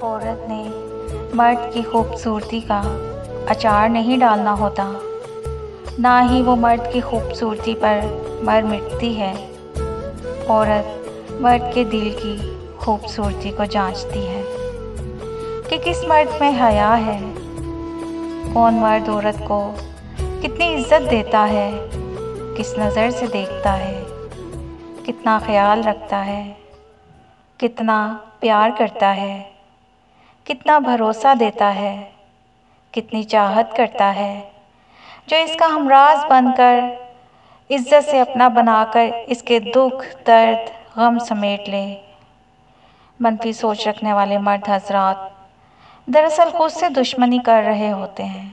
عورت نے مرد کی خوبصورتی کا اچار نہیں ڈالنا ہوتا، نہ ہی وہ مرد کی خوبصورتی پر مر مٹتی ہے۔ عورت مرد کے دل کی خوبصورتی کو جانچتی ہے کہ کس مرد میں حیا ہے، کون مرد عورت کو کتنی عزت دیتا ہے، کس نظر سے دیکھتا ہے، کتنا خیال رکھتا ہے، کتنا پیار کرتا ہے، کتنا بھروسہ دیتا ہے، کتنی چاہت کرتا ہے، جو اس کا ہمراز بن کر عزت سے اپنا بنا کر اس کے دکھ درد غم سمیٹ لے۔ منفی سوچ رکھنے والے مرد حضرات دراصل خود سے دشمنی کر رہے ہوتے ہیں،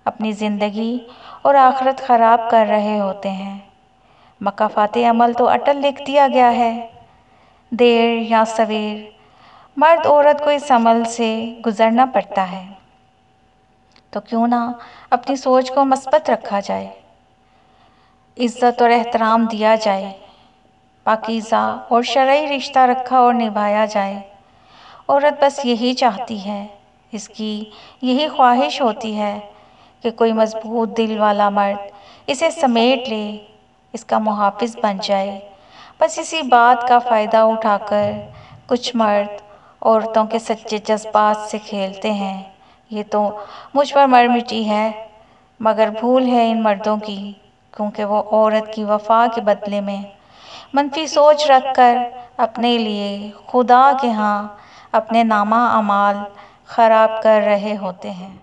اپنی زندگی اور آخرت خراب کر رہے ہوتے ہیں۔ مکافات عمل تو اٹل لکھ دیا گیا ہے، دیر یا سویر مرد عورت کو اس عمل سے گزرنا پڑتا ہے، تو کیوں نہ اپنی سوچ کو مثبت رکھا جائے، عزت اور احترام دیا جائے، پاکیزہ اور شرعی رشتہ رکھا اور نبھایا جائے۔ عورت بس یہی چاہتی ہے، اس کی یہی خواہش ہوتی ہے کہ کوئی مضبوط دل والا مرد اسے سمیٹ لے، اس کا محافظ بن جائے۔ بس اسی بات کا فائدہ اٹھا کر کچھ مرد عورتوں کے سچے جذبات سے کھیلتے ہیں۔ یہ تو مجھ پر مر مٹی ہے، مگر بھول ہے ان مردوں کی، کیونکہ وہ عورت کی وفا کے بدلے میں منفی سوچ رکھ کر اپنے لیے خدا کے ہاں اپنے نامہ اعمال خراب کر رہے ہوتے ہیں۔